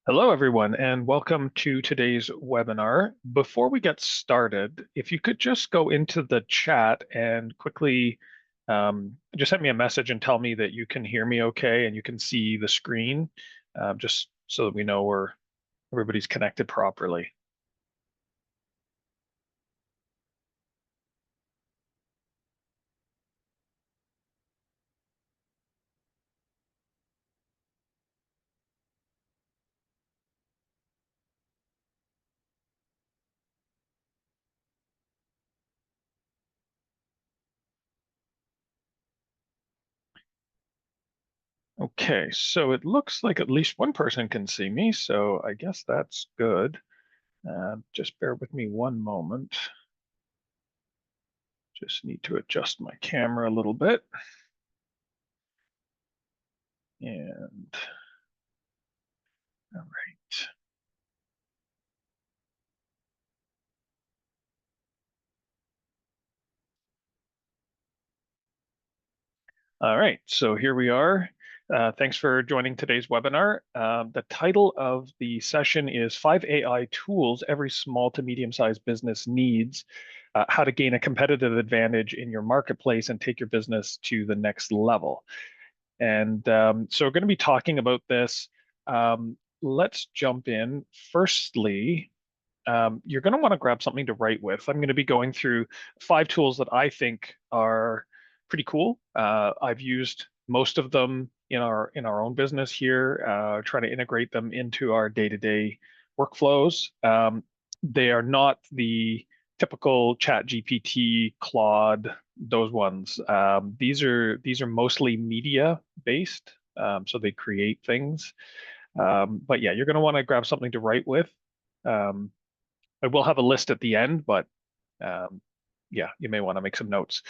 Hello, everyone, and welcome to today's webinar. Before we get started, if you could just go into the chat and quickly just send me a message and tell me that you can hear me okay and you can see the screen, just so that we know everybody's connected properly. Okay, so it looks like at least one person can see me, so I guess that's good. Just bear with me one moment. Just need to adjust my camera a little bit. And all right. All right, so here we are. Thanks for joining today's webinar. The title of the session is 5 AI Tools Every Small to Medium-Sized Business Needs, How to Gain a Competitive Advantage in Your Marketplace and Take Your Business to the Next Level. And so we're going to be talking about this. Let's jump in. Firstly, you're going to want to grab something to write with. I'm going to be going through 5 tools that I think are pretty cool. I've used most of them in our own business here, trying to integrate them into our day-to-day workflows. They are not the typical Chat GPT, Claude, those ones. These are mostly media based, so they create things. But yeah, you're going to want to grab something to write with. Um, I will have a list at the end, but um, yeah, you may want to make some notes.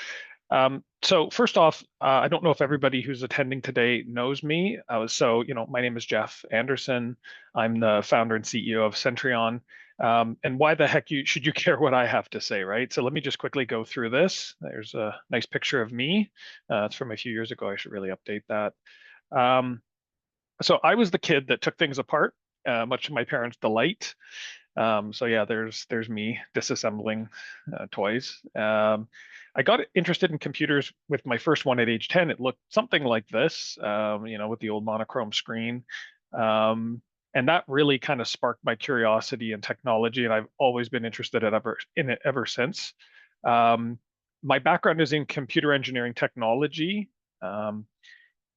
So first off, I don't know if everybody who's attending today knows me. My name is Jeff Anderson. I'm the founder and CEO of Centrion. And why the heck should you care what I have to say, right? So let me just quickly go through this. There's a nice picture of me. It's from a few years ago. I should really update that. Um, so I was the kid that took things apart, much to my parents' delight. So yeah, there's me disassembling toys. I got interested in computers with my first one at age 10. It looked something like this, with the old monochrome screen. And that really kind of sparked my curiosity in technology, and I've always been interested in it ever since. Um, my background is in computer engineering technology, um,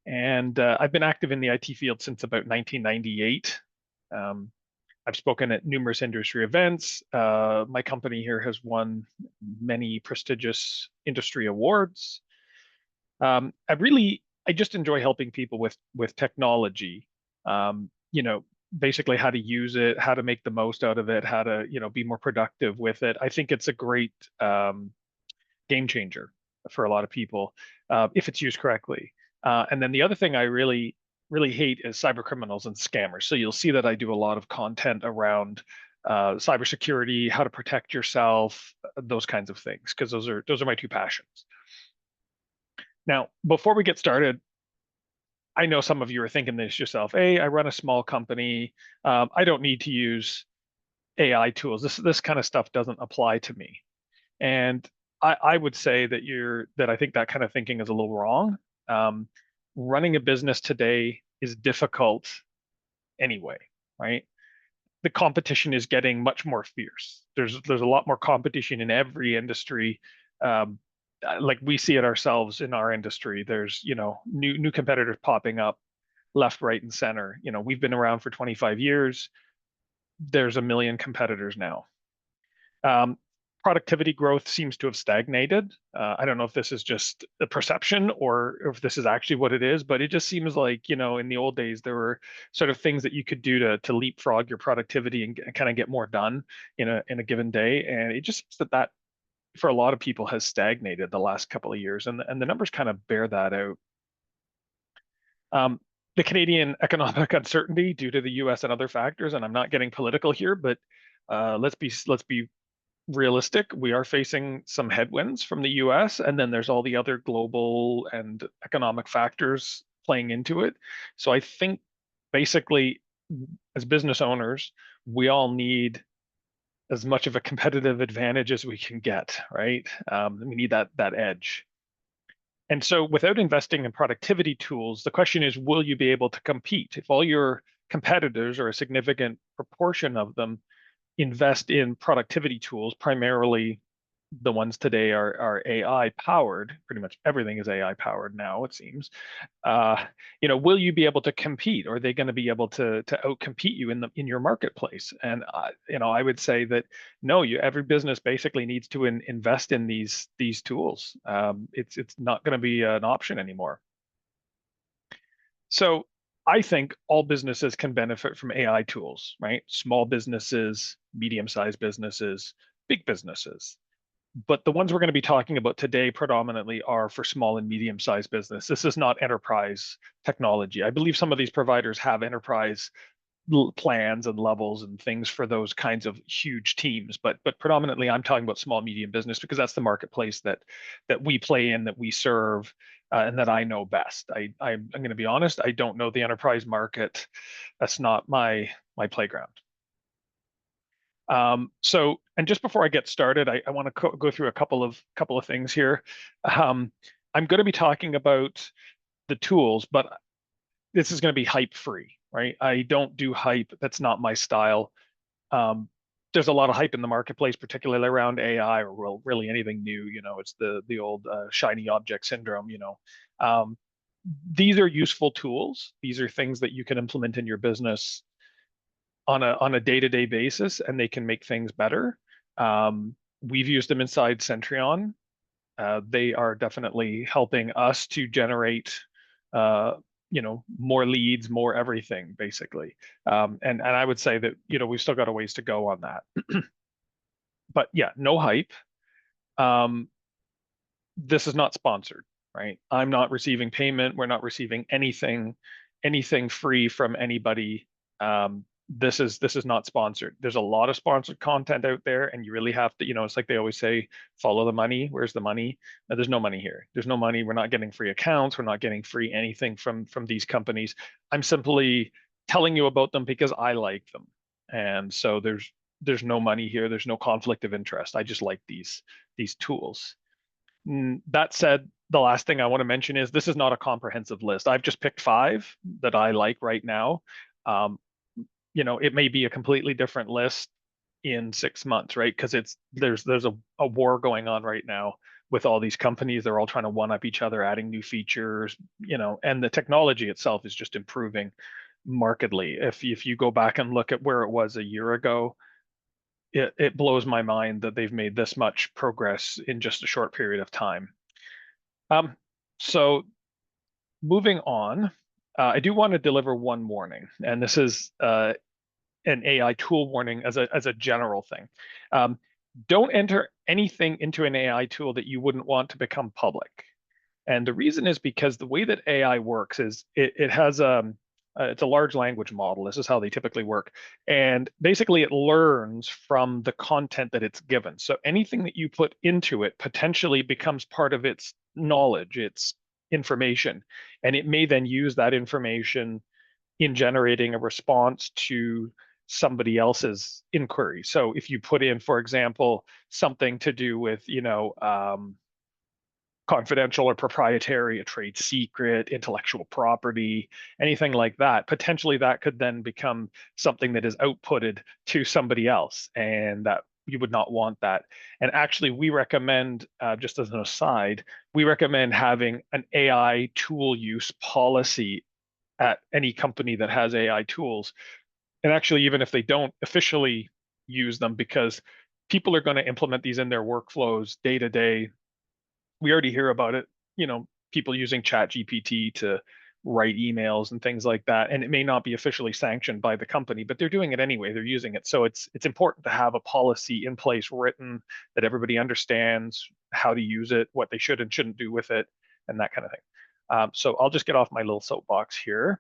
and I've been active in the IT field since about 1998. Um, I've spoken at numerous industry events. My company here has won many prestigious industry awards. I just enjoy helping people with technology. Basically how to use it, how to make the most out of it, how to be more productive with it. I think it's a great game changer for a lot of people if it's used correctly. And then the other thing I really hate is cyber criminals and scammers. So you'll see that I do a lot of content around cybersecurity, how to protect yourself, those kinds of things, because those are my two passions. Now, before we get started, I know some of you are thinking this yourself. Hey, I run a small company. I don't need to use AI tools. This kind of stuff doesn't apply to me. And I would say that I think that kind of thinking is a little wrong. Um, Running a business today is difficult anyway, right? The competition is getting much more fierce. There's a lot more competition in every industry. Um, like we see it ourselves in our industry. There's new competitors popping up left, right, and center. We've been around for 25 years. There's a million competitors now. Um, Productivity growth seems to have stagnated. I don't know if this is just a perception or if this is actually what it is, but it just seems like, in the old days, there were sort of things that you could do to leapfrog your productivity and kind of get more done in a given day. And it just seems that for a lot of people has stagnated the last couple of years, and the numbers kind of bear that out. Um, the Canadian economic uncertainty due to the U.S. and other factors, and I'm not getting political here, but let's be realistic. We are facing some headwinds from the US, and then there's all the other global and economic factors playing into it. So I think basically as business owners, we all need as much of a competitive advantage as we can get, right? We need that edge. And so without investing in productivity tools, the question is, will you be able to compete? If all your competitors, or a significant proportion of them, invest in productivity tools, primarily the ones today are AI powered. Pretty much everything is AI powered now, it seems. Uh, will you be able to compete? Or are they going to be able to outcompete you in your marketplace? And I would say that no, every business basically needs to invest in these tools. It's not going to be an option anymore. So I think all businesses can benefit from AI tools, right? Small businesses, medium-sized businesses, big businesses. But the ones we're going to be talking about today predominantly are for small and medium-sized business. This is not enterprise technology. I believe some of these providers have enterprise plans and levels and things for those kinds of huge teams, but predominantly I'm talking about small medium business because that's the marketplace that we play in, that we serve, and that I know best. I'm going to be honest, I don't know the enterprise market. That's not my playground. And just before I get started, I want to go through a couple of things here. I'm going to be talking about the tools, but this is going to be hype free, right? I don't do hype. That's not my style. Um, there's a lot of hype in the marketplace, particularly around AI, or really anything new. It's the old shiny object syndrome. These are useful tools. These are things that you can implement in your business on a day-to-day basis, and they can make things better. We've used them inside Centrion. They are definitely helping us to generate, more leads, more everything, basically. And I would say that, we've still got a ways to go on that. But yeah, no hype. Um, this is not sponsored, right? I'm not receiving payment. We're not receiving anything free from anybody. This is not sponsored. There's a lot of sponsored content out there, and you really have to, it's like they always say, follow the money. Where's the money? There's no money here. There's no money. We're not getting free accounts. We're not getting free anything from these companies. I'm simply telling you about them because I like them. And so there's no money here. There's no conflict of interest. I just like these tools. That said, the last thing I want to mention is this is not a comprehensive list. I've just picked 5 that I like right now. Um, it may be a completely different list in 6 months, right? Because there's a war going on right now with all these companies. They're all trying to one up each other, adding new features, and the technology itself is just improving markedly. If you go back and look at where it was a year ago, it blows my mind that they've made this much progress in just a short period of time. So moving on, I do want to deliver one warning, and this is an AI tool warning as a general thing. Don't enter anything into an AI tool that you wouldn't want to become public. And the reason is because the way that AI works is it has it's a large language model. This is how they typically work. And basically it learns from the content that it's given. So anything that you put into it potentially becomes part of its knowledge, its information. And it may then use that information in generating a response to somebody else's inquiry. So if you put in, for example, something to do with, confidential or proprietary, a trade secret, intellectual property, anything like that, potentially that could then become something that is outputted to somebody else, and that you would not want that. And actually, we recommend, just as an aside, we recommend having an AI tool use policy at any company that has AI tools. And actually, even if they don't officially use them, because people are going to implement these in their workflows day to day. We already hear about it, people using Chat GPT to write emails and things like that. And it may not be officially sanctioned by the company, but they're doing it anyway. They're using it. So it's important to have a policy in place written that everybody understands how to use it, what they should and shouldn't do with it, and that kind of thing. So I'll just get off my little soapbox here.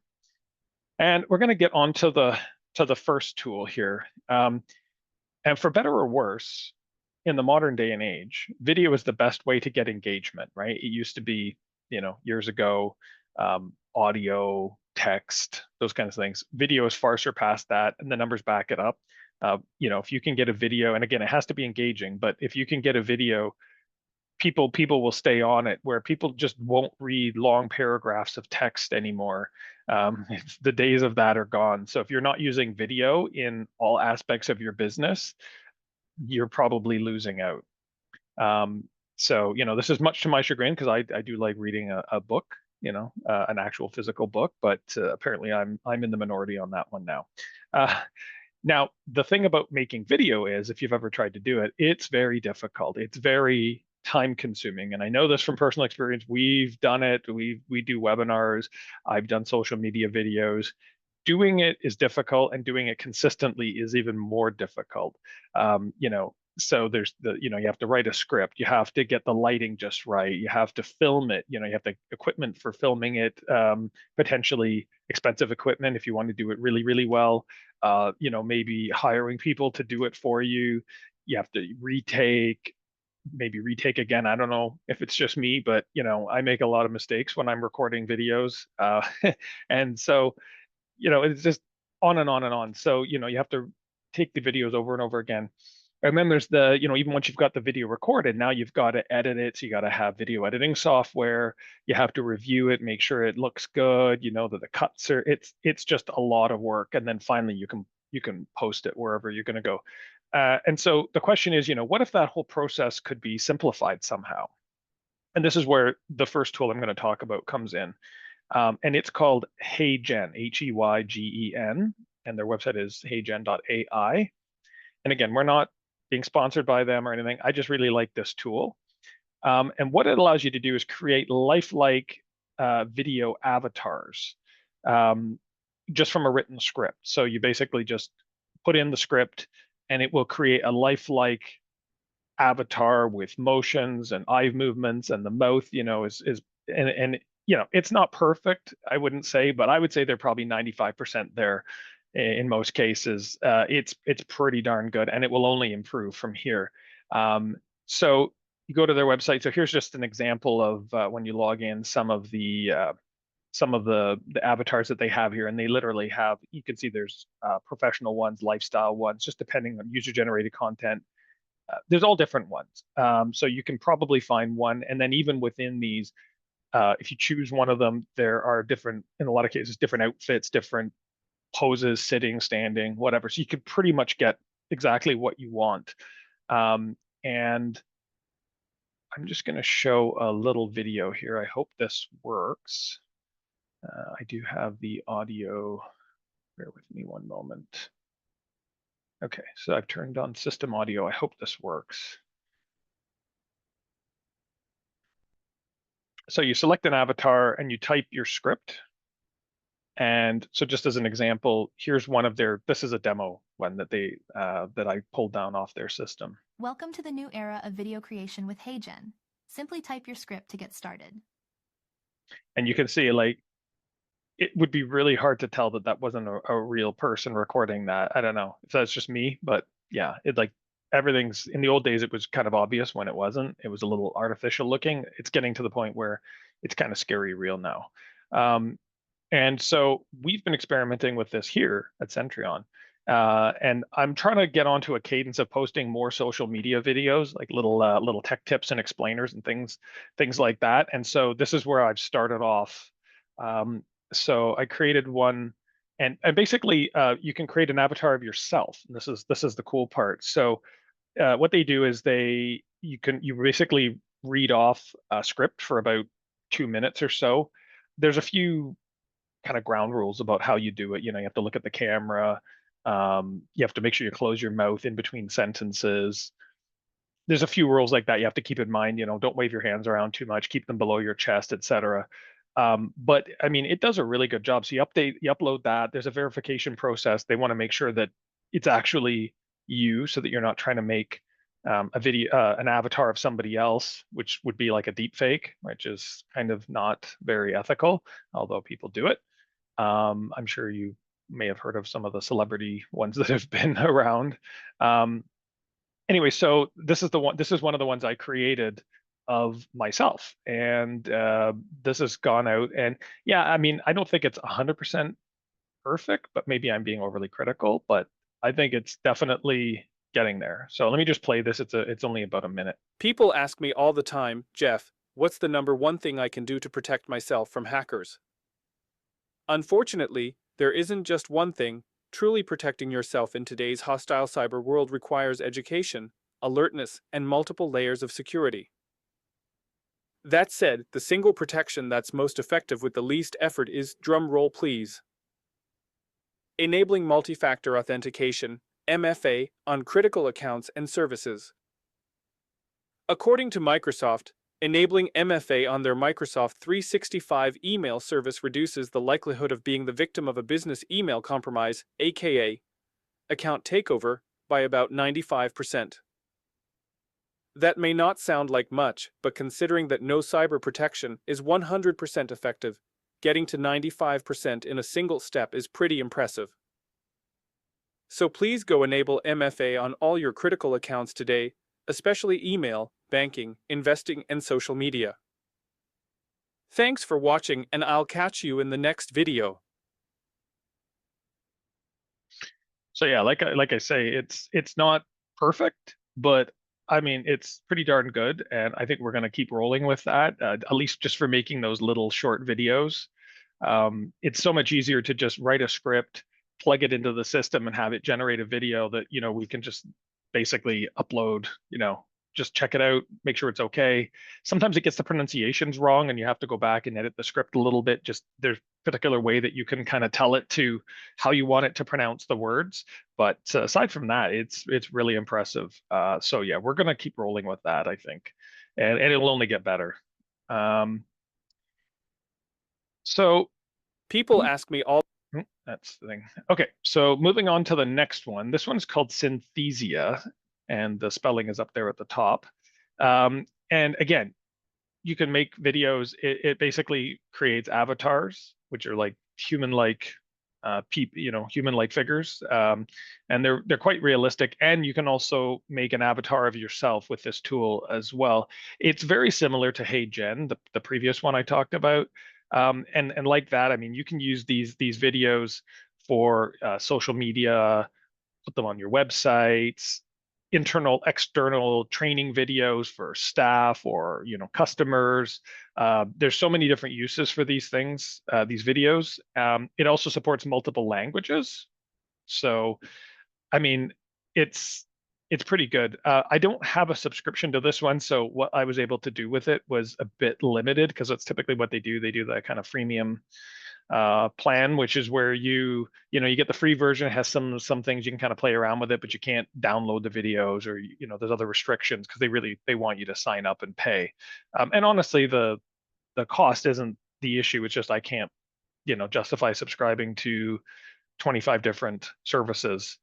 And we're going to get on to the first tool here. And for better or worse, in the modern day and age, video is the best way to get engagement, right? It used to be, years ago, audio, text, those kinds of things. Video is far surpassed that, and the numbers back it up. If you can get a video, and again, it has to be engaging, but if you can get a video, people will stay on it, where people just won't read long paragraphs of text anymore. The days of that are gone. So if you're not using video in all aspects of your business, you're probably losing out. So this is much to my chagrin, because I do like reading a book, an actual physical book, but apparently I'm in the minority on that one now. Now, the thing about making video is, if you've ever tried to do it, it's very difficult. It's very time consuming. And I know this from personal experience. We've done it. We do webinars. I've done social media videos. Doing it is difficult, and doing it consistently is even more difficult. So there's you have to write a script. You have to get the lighting just right. You have to film it. You have the equipment for filming it, potentially expensive equipment if you want to do it really, really well. Maybe hiring people to do it for you. You have to maybe retake again. I don't know if it's just me, but I make a lot of mistakes when I'm recording videos. And so, it's just on and on and on. So, you have to take the videos over and over again. And then there's even once you've got the video recorded, now you've got to edit it. So you got to have video editing software. You have to review it, make sure it looks good, that the cuts are, it's just a lot of work. And then finally you can post it wherever you're going to go. And so the question is, what if that whole process could be simplified somehow? And this is where the first tool I'm going to talk about comes in. And it's called HeyGen, HEYGEN, and their website is heygen.ai. And again, we're not being sponsored by them or anything. I just really like this tool. And what it allows you to do is create lifelike video avatars just from a written script. So you basically just put in the script, and it will create a lifelike avatar with motions and eye movements, and the mouth, it's not perfect, I wouldn't say, but I would say they're probably 95% there in most cases. It's pretty darn good, and it will only improve from here. So you go to their website. So here's just an example of when you log in, some of the avatars that they have here, and they literally have, you can see there's professional ones, lifestyle ones, just depending on user-generated content. There's all different ones. So you can probably find one, and then even within these, if you choose one of them, there are different, in a lot of cases, different outfits, different poses, sitting, standing, whatever. So you could pretty much get exactly what you want. And I'm just going to show a little video here. I hope this works. I do have the audio. Bear with me one moment. Okay, so I've turned on system audio. I hope this works. So you select an avatar and you type your script. And so just as an example, here's one of this is a demo one that that I pulled down off their system. Welcome to the new era of video creation with HeyGen. Simply type your script to get started. And you can see, like, it would be really hard to tell that wasn't a real person recording that. I don't know if that's just me, but yeah, everything's, in the old days, it was kind of obvious when it wasn't. It was a little artificial looking. It's getting to the point where it's kind of scary real now. And so we've been experimenting with this here at Centrion. And I'm trying to get onto a cadence of posting more social media videos, like little tech tips and explainers and things like that. And so this is where I've started off. So I created one, and basically you can create an avatar of yourself. And this is the cool part. So what they do is you basically read off a script for about 2 minutes or so. There's a few kind of ground rules about how you do it. You have to look at the camera. You have to make sure you close your mouth in between sentences. There's a few rules like that you have to keep in mind. Don't wave your hands around too much, keep them below your chest, etc. But I mean, it does a really good job. So you upload that. There's a verification process. They want to make sure that it's actually you, so that you're not trying to make a video, an avatar of somebody else, which would be like a deep fake, which is kind of not very ethical, although people do it. I'm sure you may have heard of some of the celebrity ones that have been around. Anyway, so this is one of the ones I created. of myself. And this has gone out. And yeah, I mean, I don't think it's 100% perfect, but maybe I'm being overly critical, but I think it's definitely getting there. So let me just play this. It's only about a minute. People ask me all the time, Jeff, what's the number one thing I can do to protect myself from hackers? Unfortunately, there isn't just one thing. Truly protecting yourself in today's hostile cyber world requires education, alertness, and multiple layers of security. That said, the single protection that's most effective with the least effort is, drum roll please, enabling multi-factor authentication, MFA, on critical accounts and services. According to Microsoft, enabling MFA on their Microsoft 365 email service reduces the likelihood of being the victim of a business email compromise, aka account takeover, by about 95%. That may not sound like much, but considering that no cyber protection is 100% effective, getting to 95% in a single step is pretty impressive. So please go enable MFA on all your critical accounts today, especially email, banking, investing, and social media. Thanks for watching, and I'll catch you in the next video. So yeah, like I say, it's not perfect, but I mean, it's pretty darn good, and I think we're going to keep rolling with that, at least just for making those little short videos. It's so much easier to just write a script, plug it into the system, and have it generate a video that, we can just basically upload, just check it out, make sure it's okay. Sometimes it gets the pronunciations wrong and you have to go back and edit the script a little bit. Just there's a particular way that you can kind of tell it to how you want it to pronounce the words. But aside from that, it's really impressive. So yeah, we're gonna keep rolling with that, I think, and it'll only get better. So People ask me all. that's the thing. Okay, so moving on to the next one. This one's called Synthesia, and the spelling is up there at the top. And again, you can make videos. It basically creates avatars, which are like human-like, human-like figures, and they're quite realistic. And you can also make an avatar of yourself with this tool as well. It's very similar to HeyGen, the previous one I talked about. And like that, I mean, you can use these videos for social media, put them on your websites, internal, external training videos for staff or customers. There's so many different uses for these things, these videos. It also supports multiple languages, so I mean, it's pretty good. I don't have a subscription to this one, so what I was able to do with it was a bit limited because that's typically what they do. They do that kind of freemium plan, which is where you get the free version. It has some things you can kind of play around with it, but you can't download the videos, or there's other restrictions because they want you to sign up and pay. And honestly, the cost isn't the issue. It's just I can't justify subscribing to 25 different services.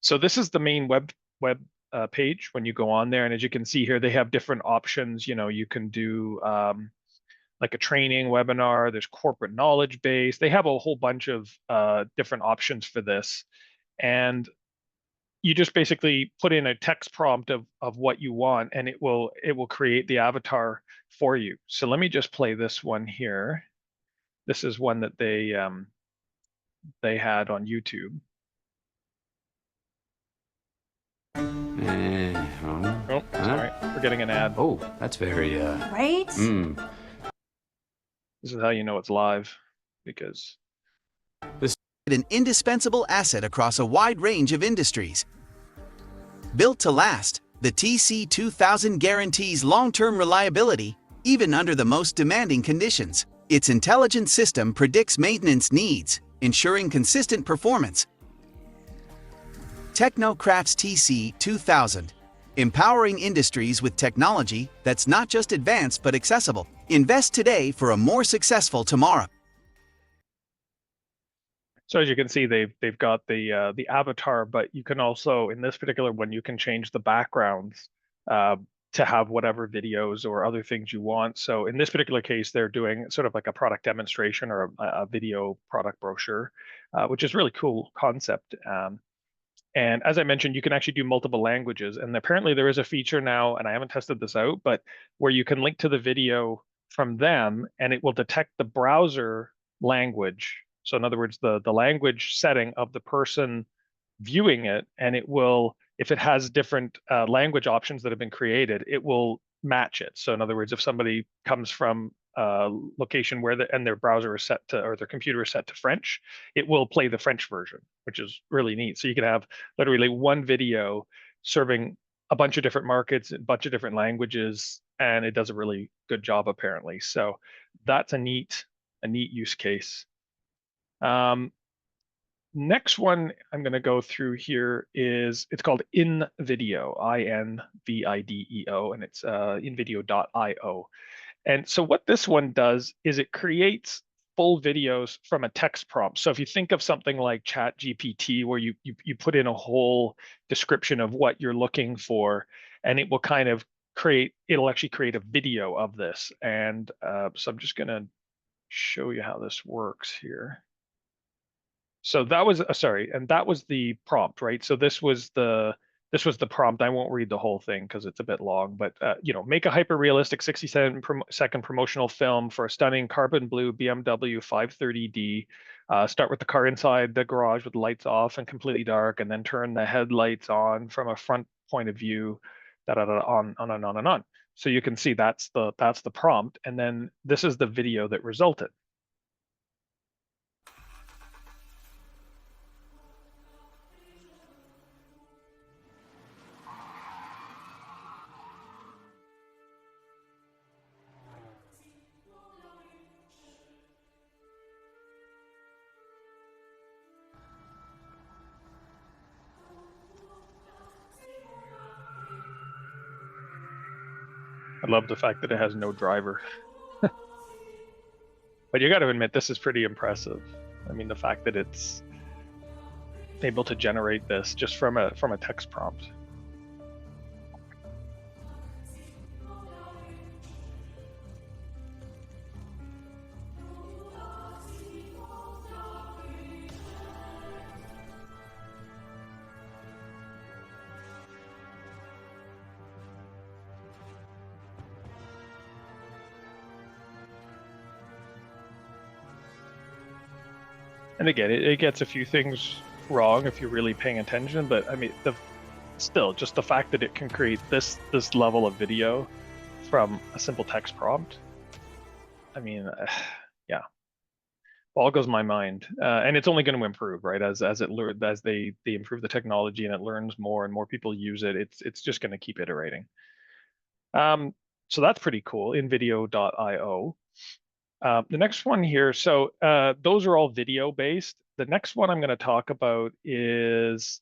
So this is the main web page when you go on there, and as you can see here, they have different options. You can do like a training webinar. There's corporate knowledge base. They have a whole bunch of different options for this, and you just basically put in a text prompt of what you want, and it will create the avatar for you. So let me just play this one here. This is one that they had on YouTube. Oh, sorry, we're getting an ad. Oh, that's very Right? This is how you know it's live, because an indispensable asset across a wide range of industries. Built to last, the TC2000 guarantees long-term reliability, even under the most demanding conditions. Its intelligent system predicts maintenance needs, ensuring consistent performance. Technocrats TC2000, empowering industries with technology that's not just advanced but accessible. Invest today for a more successful tomorrow. So as you can see, they've got the avatar, but you can also, in this particular one, you can change the backgrounds to have whatever videos or other things you want. So in this particular case, they're doing sort of like a product demonstration or a video product brochure, which is really cool concept. And as I mentioned, you can actually do multiple languages. And apparently there is a feature now, and I haven't tested this out, but where you can link to the video from them and it will detect the browser language. So in other words, the language setting of the person viewing it, and it will, if it has different language options that have been created, it will match it. So in other words, if somebody comes from a location where and their browser is set to, or their computer is set to French, it will play the French version, which is really neat. So you can have literally one video serving a bunch of different markets, a bunch of different languages, and it does a really good job apparently. So that's a neat use case. Next one I'm going to go through here is, it's called InVideo, InVideo, and it's invideo.io. And so what this one does is it creates full videos from a text prompt. So if you think of something like ChatGPT, where you put in a whole description of what you're looking for, and it will kind of it'll actually create a video of this. And so I'm just going to show you how this works here. So that was sorry, and that was the prompt, right? So this was the prompt. I won't read the whole thing because it's a bit long, but make a hyper-realistic 60-second promotional film for a stunning carbon blue BMW 530D. Start with the car inside the garage with the lights off and completely dark, and then turn the headlights on from a front point of view, on and on and on. So you can see that's the prompt, and then this is the video that resulted. I love the fact that it has no driver. But you got to admit, this is pretty impressive. I mean, the fact that it's able to generate this just from a text prompt. And again, it gets a few things wrong if you're really paying attention, but I mean, still just the fact that it can create this level of video from a simple text prompt. I mean, yeah, boggles my mind, and it's only going to improve, right? As they improve the technology and it learns more and more people use it, it's just going to keep iterating. So that's pretty cool. InVideo.io. The next one here, so those are all video based. The next one I'm going to talk about is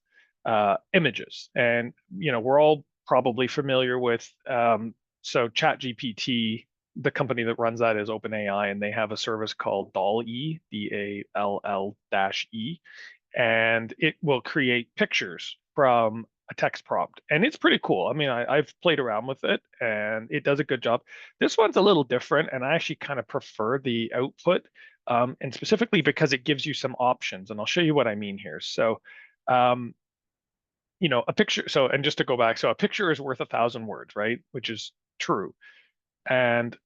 images, and we're all probably familiar with so ChatGPT. The company that runs that is OpenAI, and they have a service called DALL-E, DALL-E, and it will create pictures from a text prompt, and it's pretty cool. I mean, I've played around with it and it does a good job. This one's a little different, and I actually kind of prefer the output, and specifically because it gives you some options, and I'll show you what I mean here. So a picture, so, and just to go back, so a picture is worth 1,000 words, right? Which is true. And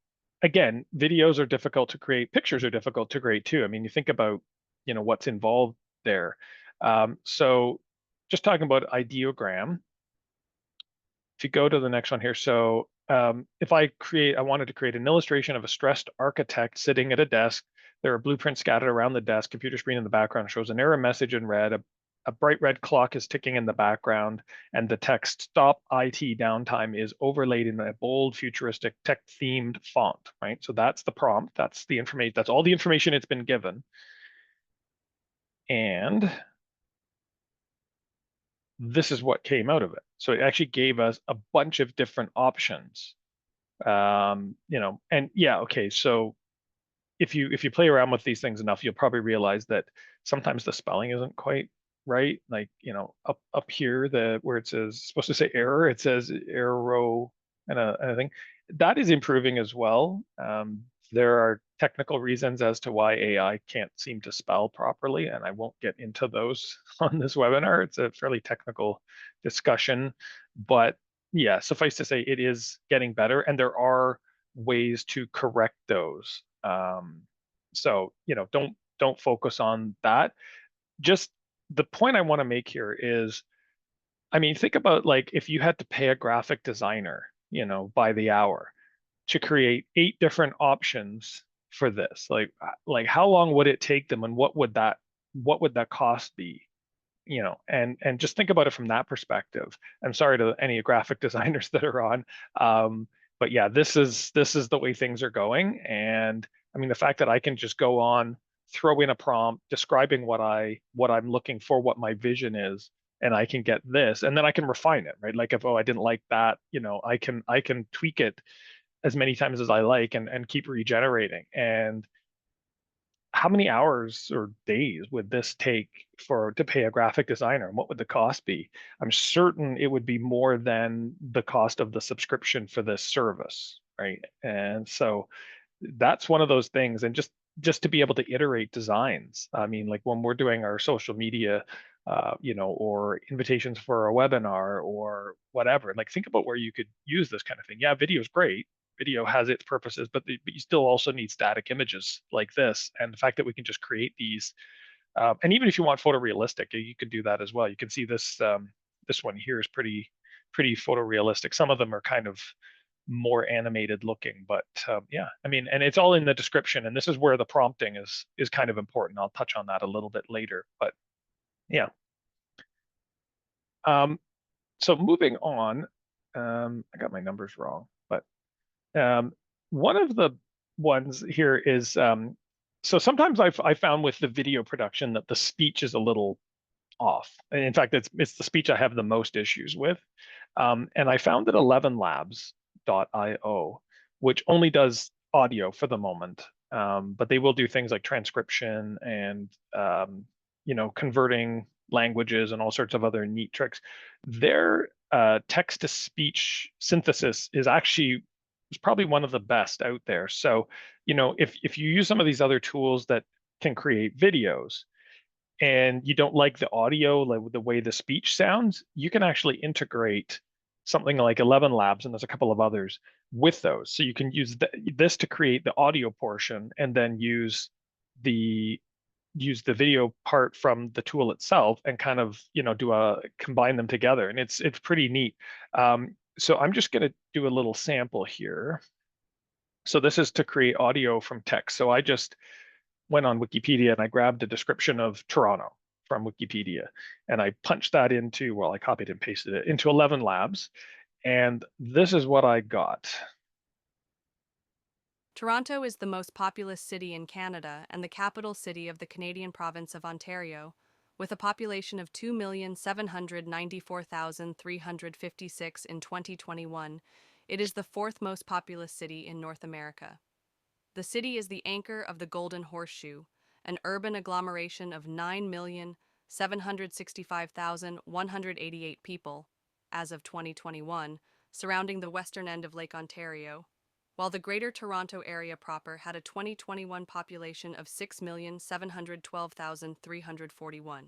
again, videos are difficult to create, pictures are difficult to create too. I mean, you think about what's involved there. So just talking about ideogram, if you go to the next one here, so if I wanted to create an illustration of a stressed architect sitting at a desk. There are blueprints scattered around the desk. Computer screen in the background shows an error message in red. A bright red clock is ticking in the background, and the text "Stop IT Downtime" is overlaid in a bold, futuristic, tech-themed font, right? So that's the prompt. That's the information. That's all the information it's been given. And this is what came out of it. So it actually gave us a bunch of different options. And yeah, okay. So if you play around with these things enough, you'll probably realize that sometimes the spelling isn't quite right. Like, up here, where it says, supposed to say error, it says arrow and a thing. That is improving as well. There are technical reasons as to why AI can't seem to spell properly, and I won't get into those on this webinar. It's a fairly technical discussion, but yeah, suffice to say, it is getting better, and there are ways to correct those. So don't focus on that. Just the point I want to make here is, I mean, think about like if you had to pay a graphic designer, by the hour to create 8 different options for this. Like how long would it take them, and what would that cost be? And just think about it from that perspective. I'm sorry to any graphic designers that are on, but yeah, this is the way things are going. And I mean, the fact that I can just go on, throw in a prompt describing what I'm looking for, what my vision is, and I can get this, and then I can refine it, right? Like if I didn't like that, I can tweak it as many times as I like, and keep regenerating. And how many hours or days would this take to pay a graphic designer, and what would the cost be? I'm certain it would be more than the cost of the subscription for this service, right? And so that's one of those things. And just to be able to iterate designs. I mean, like when we're doing our social media, or invitations for a webinar or whatever, like think about where you could use this kind of thing. Yeah, video is great. Video has its purposes, but you still also need static images like this. And the fact that we can just create these, and even if you want photorealistic, you can do that as well. You can see this one here is pretty photorealistic. Some of them are kind of more animated looking, but yeah, I mean, and it's all in the description, and this is where the prompting is kind of important. I'll touch on that a little bit later, but yeah. So moving on, I got my numbers wrong, but one of the ones here is, so sometimes I found with the video production that the speech is a little off. And in fact, it's the speech I have the most issues with. And I found that 11labs.io, which only does audio for the moment, but they will do things like transcription and converting languages and all sorts of other neat tricks. Their text-to-speech synthesis is probably one of the best out there. So, if you use some of these other tools that can create videos, and you don't like the audio, like the way the speech sounds, you can actually integrate something like 11labs, and there's a couple of others with those. So you can use this to create the audio portion, and then use the video part from the tool itself, and kind of combine them together, and it's pretty neat. So I'm just going to do a little sample here. So this is to create audio from text. So I just went on Wikipedia and I grabbed a description of Toronto from Wikipedia, and I punched that I copied and pasted it into 11labs, and this is what I got. Toronto is the most populous city in Canada and the capital city of the Canadian province of Ontario, with a population of 2,794,356 in 2021. It is the 4th most populous city in North America. The city is the anchor of the Golden Horseshoe, an urban agglomeration of 9,765,188 people, as of 2021, surrounding the western end of Lake Ontario, while the Greater Toronto Area proper had a 2021 population of 6,712,341.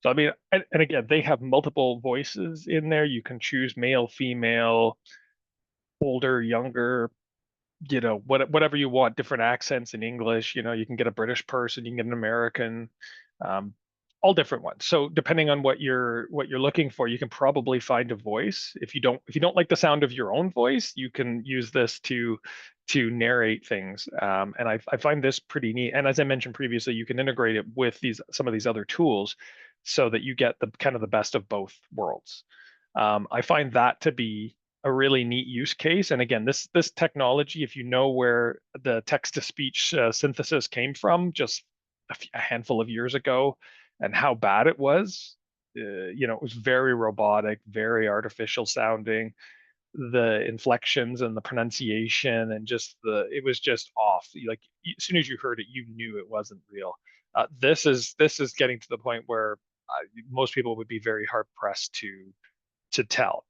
So I mean, and again, they have multiple voices in there. You can choose male, female, older, younger, whatever you want, different accents in English. You can get a British person, you can get an American, all different ones. So depending on what you're looking for, you can probably find a voice. If you don't like the sound of your own voice, you can use this to narrate things. And I find this pretty neat. And as I mentioned previously, you can integrate it with some of these other tools, so that you get the kind of the best of both worlds. I find that to be a really neat use case. And again, this technology, if you know where the text-to-speech synthesis came from just a handful of years ago, and how bad it was, it was very robotic, very artificial sounding. The inflections and the pronunciation, and it was just off. Like as soon as you heard it, you knew it wasn't real. This is getting to the point where most people would be very hard pressed to tell.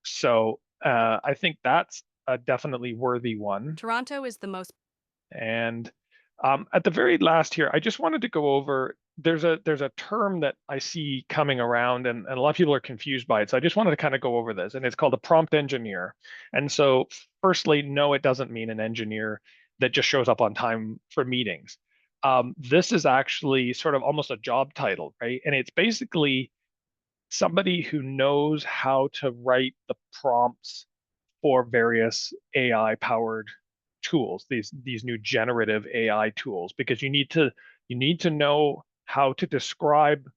So I think that's a definitely worthy one. Toronto is the most And at the very last here, I just wanted to go over, there's a term that I see coming around, and a lot of people are confused by it. So I just wanted to kind of go over this, and it's called a prompt engineer. And so firstly, no, it doesn't mean an engineer that just shows up on time for meetings. This is actually sort of almost a job title, right? And it's basically somebody who knows how to write the prompts for various AI powered tools, these new generative AI tools, because you need to know how to describe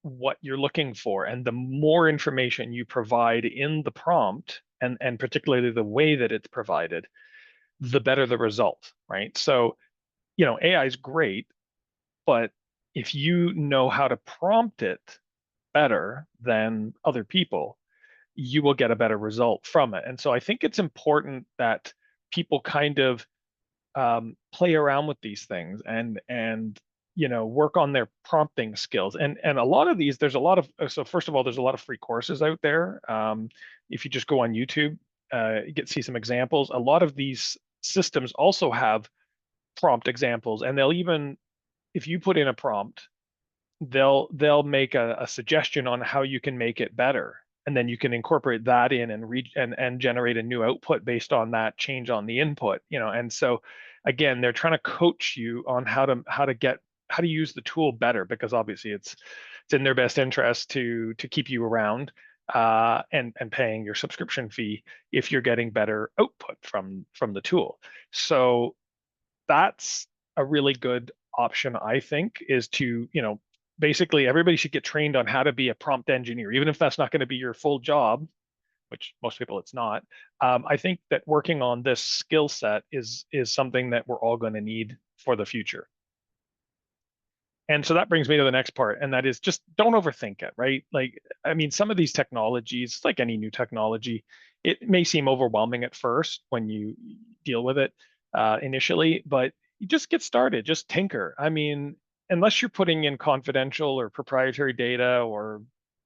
what you're looking for. And the more information you provide in the prompt, and particularly the way that it's provided, the better the result, right? So, AI is great, but if you know how to prompt it better than other people, you will get a better result from it. And so I think it's important that people kind of play around with these things, and work on their prompting skills. And a lot of these, there's a lot of, so first of all, there's a lot of free courses out there. If you just go on YouTube, you get to see some examples. A lot of these systems also have prompt examples, and they'll even, if you put in a prompt, they'll make a suggestion on how you can make it better, and then you can incorporate that in and generate a new output based on that change on the input. And so again, they're trying to coach you on how to use the tool better, because obviously it's in their best interest to keep you around, and paying your subscription fee if you're getting better output from the tool. So that's a really good option, I think, is to, basically everybody should get trained on how to be a prompt engineer, even if that's not going to be your full job, which most people it's not. I think that working on this skill set is something that we're all going to need for the future. And so that brings me to the next part, and that is just don't overthink it, right? Like, I mean, some of these technologies, like any new technology, it may seem overwhelming at first when you deal with it initially, but you just get started, just tinker. I mean, unless you're putting in confidential or proprietary data or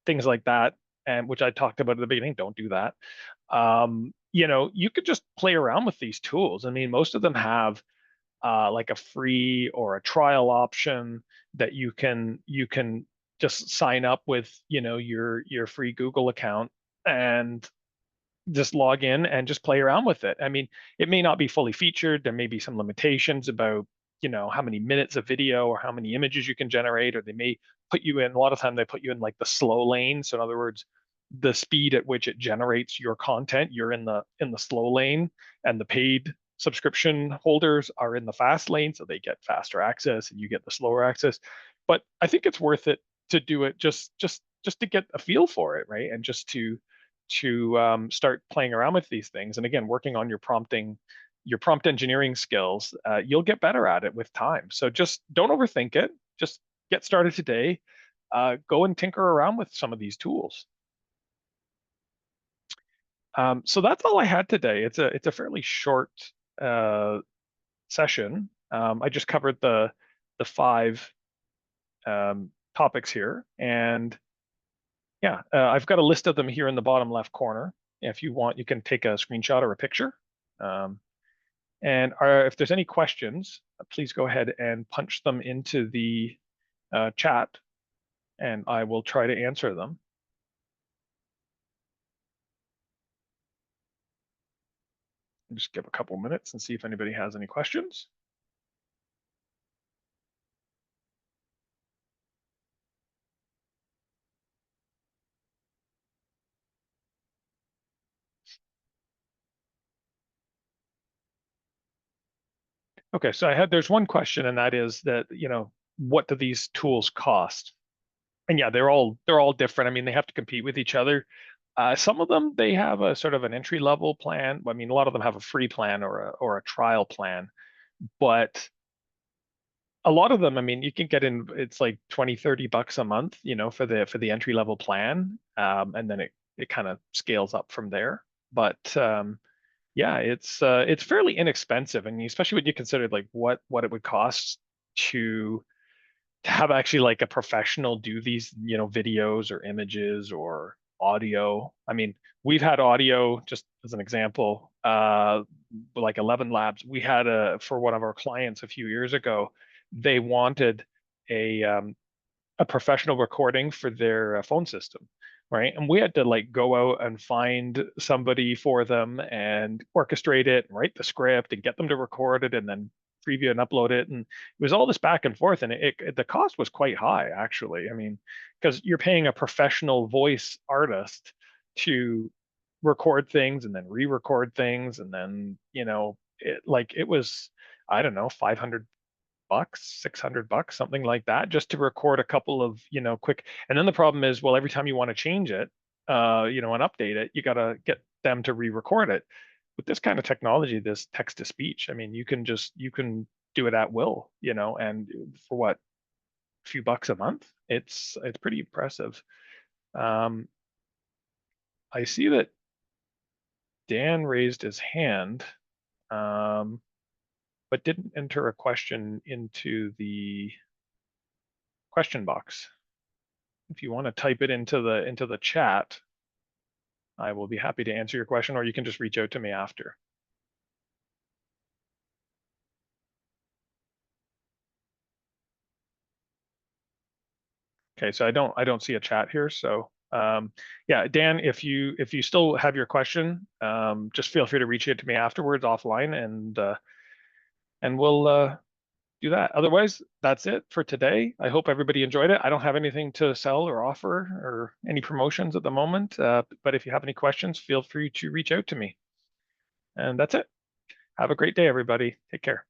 things like that, and which I talked about at the beginning, don't do that. You could just play around with these tools. I mean, most of them have like a free or a trial option that you can just sign up with, your free Google account, and just log in and just play around with it. I mean, it may not be fully featured. There may be some limitations about, how many minutes of video or how many images you can generate, or they may put you in, a lot of time they put you in like the slow lane. So in other words, the speed at which it generates your content, you're in the slow lane, and the paid subscription holders are in the fast lane, so they get faster access and you get the slower access. But I think it's worth it to do it just to get a feel for it, right? And just to start playing around with these things, and again, working on your prompt engineering skills. You'll get better at it with time. So just don't overthink it. Just get started today. Go and tinker around with some of these tools. So that's all I had today. It's a fairly short session. I just covered the 5 topics here, and yeah, I've got a list of them here in the bottom left corner. If you want, you can take a screenshot or a picture. And if there's any questions, please go ahead and punch them into the chat, and I will try to answer them. Just give a couple minutes and see if anybody has any questions. Okay, so there's one question, and that is that, what do these tools cost? And yeah, they're all different. I mean, they have to compete with each other. Some of them, they have a sort of an entry level plan. I mean, a lot of them have a free plan or a trial plan, but a lot of them, I mean, you can get in, it's like 20, $30 a month, for the entry level plan. And then it kind of scales up from there. But yeah, it's fairly inexpensive, and especially when you consider like what it would cost to have actually like a professional do these, videos or images or audio. I mean, we've had audio, just as an example, like 11 Labs. We had for one of our clients a few years ago, they wanted a professional recording for their phone system, right? And we had to like go out and find somebody for them and orchestrate it and write the script and get them to record it and then preview and upload it. And it was all this back and forth, and the cost was quite high, actually. I mean, because you're paying a professional voice artist to record things and then re-record things, and then it was, I don't know, $500, $600, something like that, just to record a couple of quick. And then the problem is, well, every time you want to change it and update it, you got to get them to re-record it. With this kind of technology, this text to speech, I mean, you can do it at will, and for what, a few bucks a month, it's pretty impressive. I see that Dan raised his hand, but didn't enter a question into the question box. If you want to type it into the chat, I will be happy to answer your question, or you can just reach out to me after. Okay, so I don't see a chat here. So yeah, Dan, if you still have your question, just feel free to reach out to me afterwards offline, and we'll do that. Otherwise, that's it for today. I hope everybody enjoyed it. I don't have anything to sell or offer or any promotions at the moment, but if you have any questions, feel free to reach out to me. And that's it. Have a great day, everybody. Take care.